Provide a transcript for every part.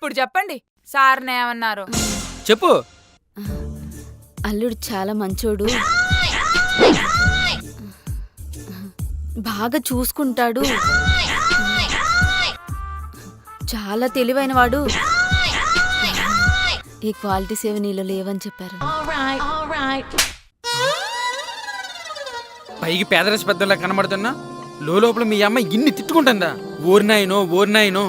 ఇప్పుడు చెప్పండి సార్ని ఏమన్నారు? చెప్పు. అల్లుడు చాలా మంచోడు, బాగా చూసుకుంటాడు, చాలా తెలివైనవాడు. ఈ క్వాలిటీస్ ఏవి నీలో లేవని చెప్పారు. పైకి పేదరసి పెద్దలా కనబడుతున్నా లోపల మీ అమ్మ ఇన్ని తిట్టుకుంటుందా? ఓర్నాయినో.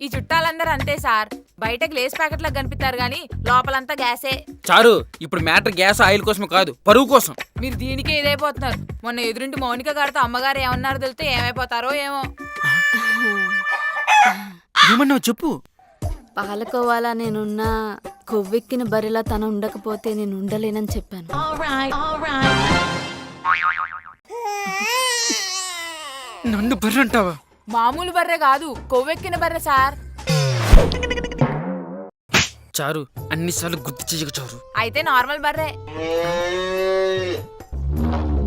ఈ చుట్టాలందరూ అంతే సార్, బయటకు లేస్ ప్యాకెట్లకు కనిపిస్తారు గానీ లోపలంతా గ్యాసే. చారు, ఇప్పుడు మ్యాటర్ గ్యాస్ ఆయిల్ కోసం కాదు, పరువు కోసం. మీరు దీనికే ఇదైపోతున్నారు. మొన్న ఎదురింటి మౌనిక గారితో అమ్మగారు ఏమన్నారో తెలితే ఏమైపోతారో ఏమో. ఏమన్నావు చెప్పు. పాలకోవాలా నేనున్నా, కొవ్వెక్కిన బరిలా తను ఉండకపోతే నేను ఉండలేనని చెప్పాను. నన్ను బర్రె అంటావా? మామూలు బర్రె కాదు, కొవ్వెక్కిన బర్రె సార్. చారు, అన్నిసార్లు గుర్తు చేయక చారు. అయితే నార్మల్ బర్రె.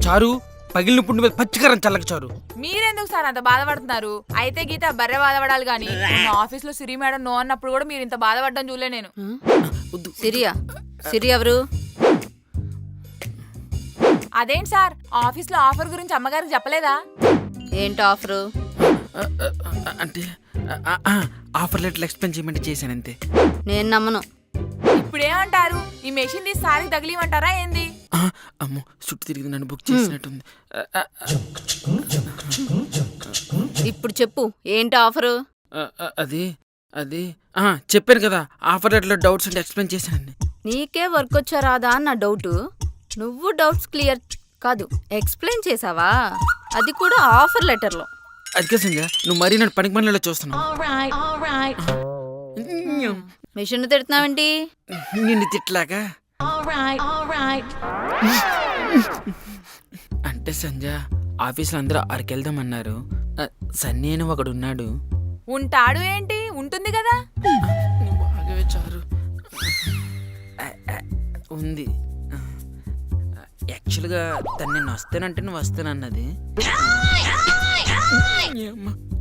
చారు, పగిలిన పుండు మీద పచ్చికారం చల్లక చారు. మీరెందుకు సార్ అంత బాధపడుతున్నారు? అయితే గీత బర్రె బాధపడాలి గాని నా ఆఫీస్ లో సిరి మేడం నో అన్నప్పుడు కూడా మీరు ఇంత బాధపడడం చూలే నేను. సిరి ఎవరు? అదేంటి సార్, ఆఫీస్ లో ఆఫర్ గురించి అమ్మగారికి చెప్పలేదా? ఏంటి ఆఫరు? అంటే ఆఫర్ లెటర్ ఎక్స్ప్లెయిన్ చేయమంటే చేశానంతే. నేను నమ్మను. ఇప్పుడేమంటారు? ఈ మెషిన్ తీసి సారికి తగిలిమంటారా ఏంది? అమ్మో, చుట్టూ తిరిగి నన్ను బుక్ చేసినట్టుంది. ఇప్పుడు చెప్పు, ఏంటి ఆఫరు? అది అది చెప్పాను కదా, ఆఫర్ లెటర్లో డౌట్స్ అంటే ఎక్స్ప్లెయిన్ చేశానండి. నీకే వర్క్ వచ్చా రాదా అని నా డౌట్. నువ్వు డౌట్స్ క్లియర్ కాదు ఎక్స్ప్లెయిన్ చేసావా, అది కూడా ఆఫర్ లెటర్లో. అది కదా సంజయ్, నువ్వు మరీ నన్ను పనికి పనిలో చూస్తున్నావు. మిషన్ తిడుతున్నావేంటి? నిన్ను తిట్లాగా అంటే సంజయ్, ఆఫీస్లో అందరూ అరకెళ్దామన్నారు. సన్నీ అని ఒకడు ఉన్నాడు. ఉంటాడు ఏంటి, ఉంటుంది కదా. బాగా చారు ఉంది. యాక్చువల్గా తను నేను వస్తానంటే నువ్వు వస్తానన్నది.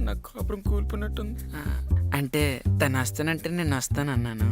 నా కాపురం కూలిపోయినట్టుంది. అంటే తను వస్తానంటే నేను వస్తానన్నాను.